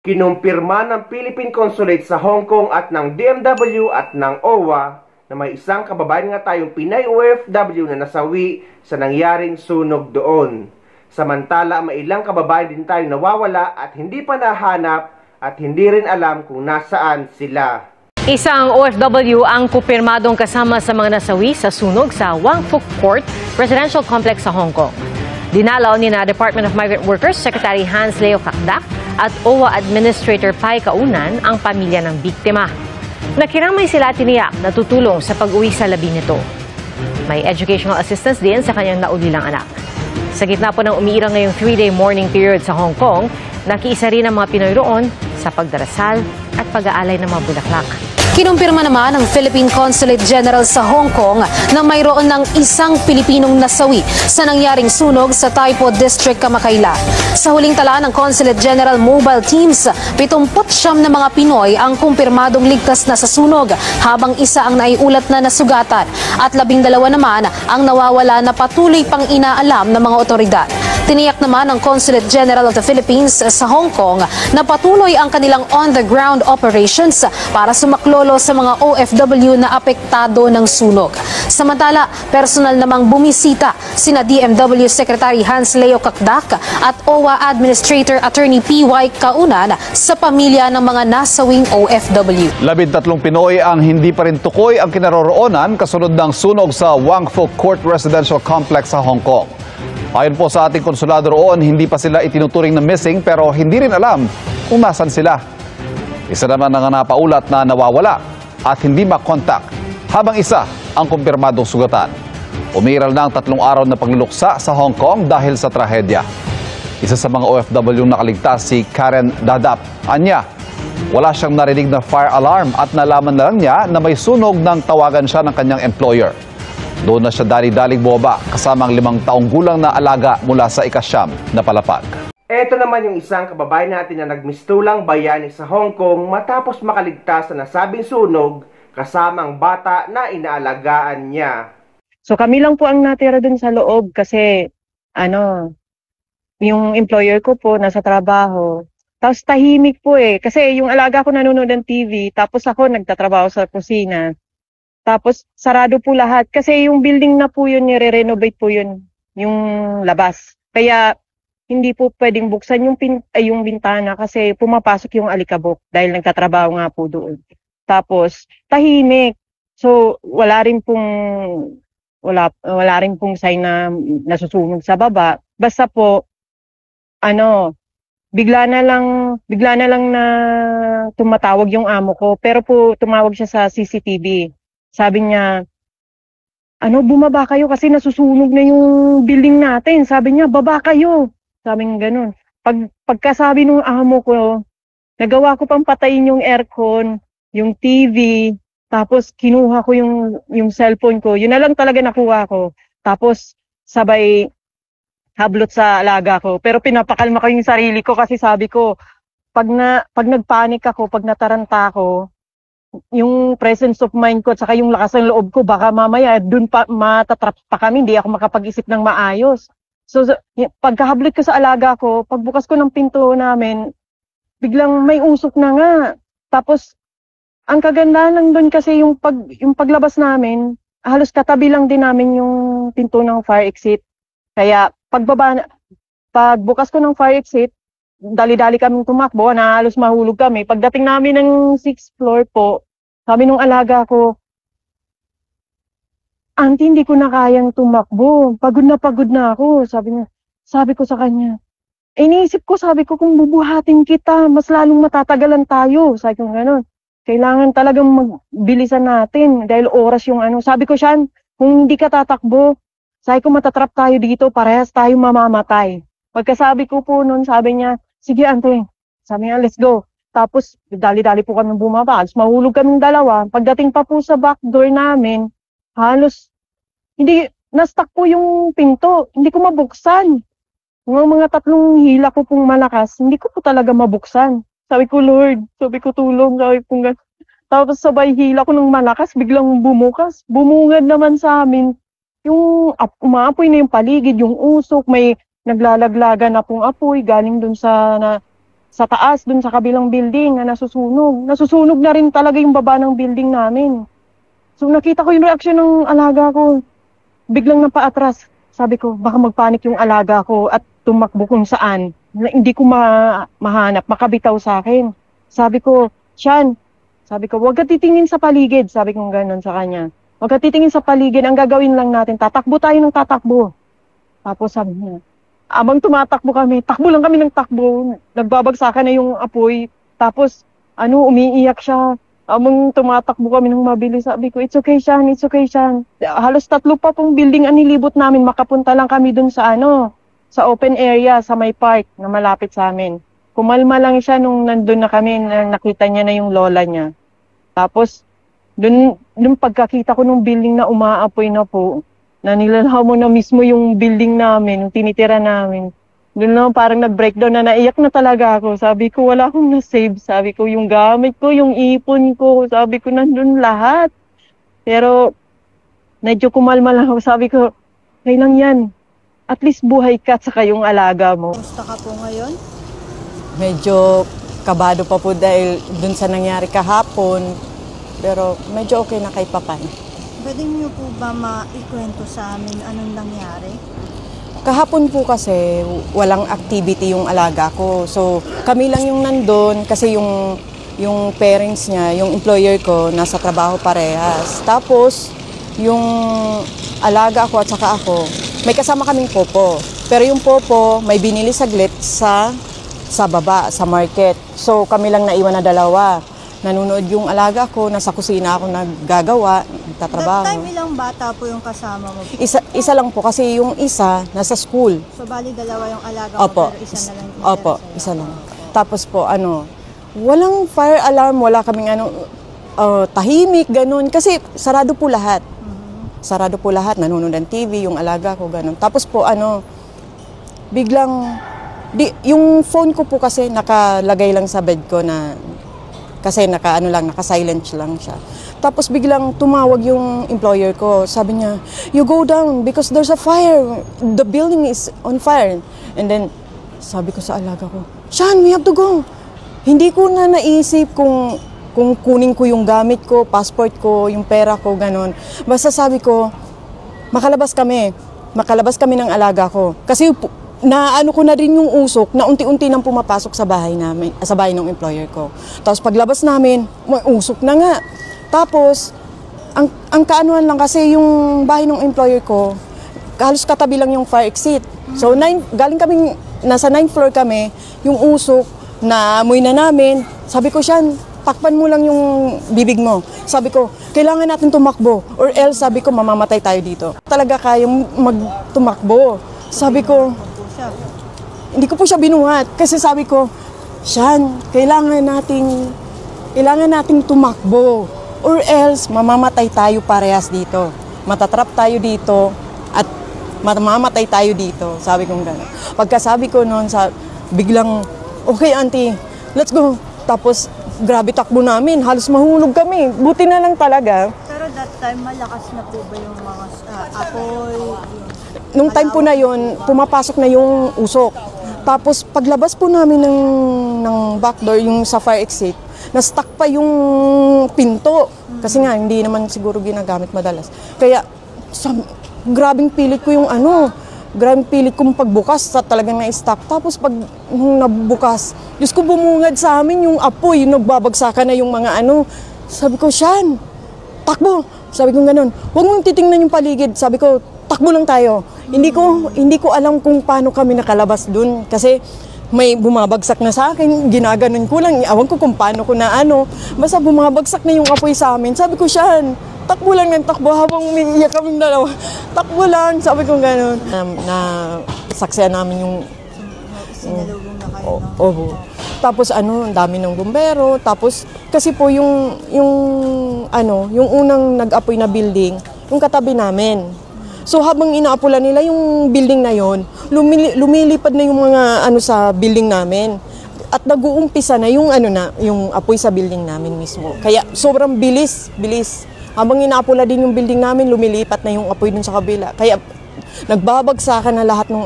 Kinumpirma ng Philippine Consulate sa Hong Kong at ng DMW at ng OWA na may isang kababayan nga tayong Pinay OFW na nasawi sa nangyaring sunog doon. Samantala, may ilang kababayan din tayong nawawala at hindi pa nahanap at hindi rin alam kung nasaan sila. Isang OFW ang kumpirmadong kasama sa mga nasawi sa sunog sa Wang Fuk Court Residential Complex sa Hong Kong. Dinalaw ni na Department of Migrant Workers Secretary Hans Leo Kakdak at OWA Administrator Pai Kaunan ang pamilya ng biktima. Nakiramay sila tiniyak na tutulong sa pag-uwi sa labi nito. May educational assistance din sa kanyang naulilang anak. Sa gitna po ng umiirang ngayong 3-day mourning period sa Hong Kong, nakiisa rin ang mga Pinoy roon sa pagdarasal at pag-aalay ng mga bulaklak. Kinumpirma naman ng Philippine Consulate General sa Hong Kong na mayroon ng isang Pilipinong nasawi sa nangyaring sunog sa Tai Po District, Kamakayla. Sa huling tala ng Consulate General Mobile Teams, 79 na mga Pinoy ang kumpirmadong ligtas na sa sunog, habang isa ang naiulat na nasugatan at 12 naman ang nawawala na patuloy pang inaalam ng mga otoridad. Tiniyak naman ng Consulate General of the Philippines sa Hong Kong na patuloy ang kanilang on-the-ground operations para sumaklolo sa mga OFW na apektado ng sunog. Samantala, personal namang bumisita sina DMW Secretary Hans Leo Kakdak at OWA Administrator Attorney P.Y. Kaunan sa pamilya ng mga nasawing OFW. 13 Pinoy ang hindi pa rin tukoy ang kinaroroonan kasunod ng sunog sa Wang Fuk Court Residential Complex sa Hong Kong. Ayon po sa ating konsulado roon, hindi pa sila itinuturing na missing pero hindi rin alam kung nasan sila. Isa naman ang napaulat na nawawala at hindi makontak, habang isa ang kumpirmadong sugatan. Umiral na ang 3 araw na pagluluksa sa Hong Kong dahil sa trahedya. Isa sa mga OFW nakaligtas si Karen Dadap. Anya, wala siyang narinig na fire alarm at nalaman na lang niya na may sunog nang tawagan siya ng kanyang employer. Doon na siya dali-daling bumaba kasama ang 5 taong gulang na alaga mula sa ika-9 na palapag. Ito naman yung isang kababayan natin na nagmistulang bayani sa Hong Kong matapos makaligtas sa nasabing sunog kasama ang bata na inaalagaan niya. So kami lang po ang natira dun sa loob kasi yung employer ko po nasa trabaho. Tapos tahimik po kasi yung alaga ko nanonood ng TV tapos ako nagtatrabaho sa kusina. Tapos sarado po lahat kasi yung building na po yun, nire-renovate po yun, yung labas. Kaya hindi po pwedeng buksan yung bintana kasi pumapasok yung alikabok dahil nagtatrabaho nga po doon. Tapos tahimik. So wala rin pong sign na nasusunog sa baba. Basta po bigla na lang na tumatawag yung amo ko, pero po tumawag siya sa CCTV. Sabi niya, bumaba kayo kasi nasusunog na yung building natin. Sabi niya, baba kayo. Sabi niya ganun. Pagkasabi ng amo ko, nagawa ko pang patayin yung aircon, yung TV, tapos kinuha ko yung cellphone ko. Yun na lang talaga nakuha ko. Tapos sabay hablot sa alaga ko. Pero pinapakalma ko yung sarili ko kasi sabi ko, pag nagpanik ako, pag nataranta ako, yung presence of mind ko at saka yung lakas ng loob ko, baka mamaya dun pa matatrap pa kami, hindi ako makapag-isip ng maayos. So pagkahablot ko sa alaga ko, pagbukas ko ng pinto namin, biglang may usok na nga. Tapos ang kagandahan lang dun kasi yung paglabas namin, halos katabi lang din namin yung pinto ng fire exit. Kaya pagbukas ko ng fire exit, dali-dali kaming tumakbo, na halos mahulog kami. Pagdating namin ng 6th floor po, sabi nung alaga ko, "Auntie, hindi ko na kayang tumakbo. Pagod na ako." Sabi ko sa kanya. Iniisip ko, sabi ko, kung bubuhatin kita, mas lalong matatagalan tayo. Sabi ko gano'n. Kailangan talagang magbilisan natin dahil oras yung Sabi ko siya, kung hindi ka tatakbo, sabi ko matatrap tayo dito, parehas tayo mamamatay. Pagkasabi ko po noon, sabi niya, "Sige, ante." Sabi niya, "Let's go." Tapos, dali-dali po kami bumaba. Halos mahulog kaming dalawa. Pagdating pa po sa back door namin, halos, na-stuck po yung pinto. Hindi ko mabuksan. Yung mga 3 hila ko pong malakas, hindi ko po talaga mabuksan. Sabi ko, "Lord," sabi ko, "tulong." Sabi ko, tapos sabay hila ko ng malakas, biglang bumukas. Bumungad naman sa amin. Yung umaapoy na yung paligid, yung usok, may naglalaglagan na pong apoy galing dun sa sa taas, dun sa kabilang building na nasusunog. Nasusunog na rin talaga yung baba ng building namin. So nakita ko yung reaksyon ng alaga ko. Biglang napaatras. Sabi ko, baka magpanik yung alaga ko at tumakbo kung saan. Na hindi ko mahanap, makabitaw sa akin. Sabi ko, Sean, sabi ko, huwag ka titingin sa paligid. Sabi ko gano'n sa kanya. Huwag ka titingin sa paligid. Ang gagawin lang natin, tatakbo tayo ng tatakbo. Tapos sabi niya, abang tumatakbo kami, takbo lang kami ng takbo. Nagbabagsakan na yung apoy. Tapos, umiiyak siya. Abang tumatakbo kami ng mabilis. Sabi ko, it's okay, Sean, it's okay, Sean. Halos 3 pa pong building ang nilibot namin. Makapunta lang kami dun sa sa open area, sa may park na malapit sa amin. Kumalma lang siya nung nandun na kami, nakita niya na yung lola niya. Tapos, dun pagkakita ko nung building na umaapoy na po, na nilalaw mo na mismo yung building namin, yung tinitira namin. Doon lang parang nag-breakdown na naiyak na talaga ako. Sabi ko, wala akong na-save. Sabi ko, yung gamit ko, yung ipon ko, sabi ko, nandun lahat. Pero, medyo kumalma lang ako. Sabi ko, okay lang yan. At least buhay ka at saka yung alaga mo. Gusto ka po ngayon? Medyo kabado pa po dahil dun sa nangyari kahapon. Pero medyo okay na kay Papan. Pwede niyo po ba maikwento sa amin anong nangyari? Kahapon po kasi walang activity yung alaga ko. So kami lang yung nandun kasi yung parents niya, yung employer ko, nasa trabaho parehas. Tapos yung alaga ko at saka ako, may kasama kaming popo. Pero yung popo may binili saglit sa baba, sa market. So kami lang naiwan na dalawa. Nanonood yung alaga ko, nasa kusina ako naggagawa, nagtatrabaho. That time ilang bata po yung kasama mo? Isa lang po kasi yung isa nasa school. So bali dalawa yung alaga Opo. mo pero isa na lang yung Opo, isa lang. Tapos po walang fire alarm, wala kaming tahimik, ganun. Kasi sarado po lahat. Sarado po lahat, nanonood ng TV, yung alaga ko, ganun. Tapos po biglang, yung phone ko po kasi nakalagay lang sa bed ko na, kasi naka-silent lang siya. Tapos biglang tumawag yung employer ko. Sabi niya, you go down because there's a fire. The building is on fire. And then, sabi ko sa alaga ko, Sean, we have to go. Hindi ko na naisip kung kunin ko yung gamit ko, passport ko, yung pera ko, ganun. Basta sabi ko, makalabas kami ng alaga ko. Kasi naano ko na rin yung usok na unti-unti nang pumapasok sa bahay namin, sa bahay ng employer ko. Tapos paglabas namin, may usok na nga. Tapos, ang kaanuhan lang kasi yung bahay ng employer ko, halos katabi lang yung fire exit. So, galing kaming, nasa 9th floor kami, yung usok na amoy na namin. Sabi ko, Sean, takpan mo lang yung bibig mo. Sabi ko, kailangan natin tumakbo. Or else, sabi ko, mamamatay tayo dito. Talaga kayang magtumakbo. Sabi ko, hindi ko po siya binuhat. Kasi sabi ko, Sean, kailangan nating tumakbo. Or else, mamamatay tayo parehas dito. Matatrap tayo dito at mamamatay tayo dito. Sabi ko gano'n. Pagkasabi ko noon, biglang, okay auntie, let's go. Tapos, grabe takbo namin. Halos mahulog kami. Buti na lang talaga. Pero that time, malakas na po ba yung mga apoy? Nung time po na yon, pumapasok na yung usok. Tapos paglabas po namin ng backdoor, yung sa fire exit, na-stuck pa yung pinto. Kasi nga, hindi naman siguro ginagamit madalas. Kaya, grabing pilit ko yung grabing pilit kong pagbukas sa talagang na-stuck. Tapos pag nabukas, Diyos ko, bumungad sa amin yung apoy, yung nagbabagsakan na yung mga Sabi ko, Sean, takbo. Sabi ko ganun, huwag mong titingnan yung paligid. Sabi ko, takbo lang tayo. Hindi ko alam kung paano kami nakalabas dun kasi may bumabagsak na sa akin, ginaganon ko lang, awan ko kung paano ko na basta bumabagsak na yung apoy sa amin. Sabi ko, Sean, takbo lang ng takbo habang umiiyak kaming dalawa. Takbo lang, sabi ko gano'n. Saksiyan namin yung Sinalubong na kayo. Tapos ang dami ng bumbero. Tapos kasi po yung unang nag-apoy na building, yung katabi namin. So habang inaapulan nila yung building na yon, lumilipad na yung mga sa building namin. At nag-uumpisa na yung yung apoy sa building namin mismo. Kaya sobrang bilis. Habang inaapula din yung building namin, lumilipat na yung apoy dun sa kabila. Kaya nagbabagsakan na lahat ng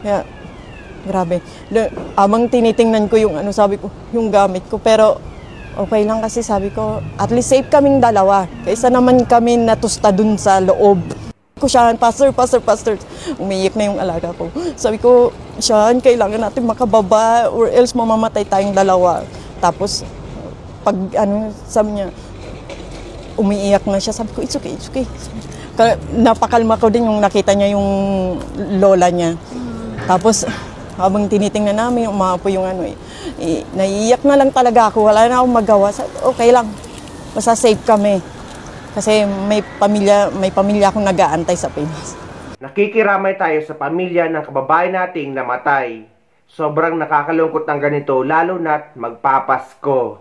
Kaya Grabe. Amang tinitingnan ko yung sabi ko, yung gamit ko. Pero okay lang kasi sabi ko, at least safe kaming dalawa. Kaysa naman kami natusta dun sa loob. Ko siya, pastor. Umiyak na yung alaga ko. Sabi ko, siya, kailangan natin makababa or else mamamatay tayong dalawa. Tapos, pag sabi niya, umiiyak na siya. Sabi ko, it's okay. Napakalma ko din yung nakita niya yung lola niya. Tapos, habang tinitingnan namin, umapo yung naiiyak na lang talaga ako. Wala na akong magawa. Sabi, okay lang. Basta safe kami. Kasi may pamilya akong nag-aantay sa Pinas. Nakikiramay tayo sa pamilya ng kababayan nating namatay. Sobrang nakakalungkot ang ganito, lalo na't magpapasko.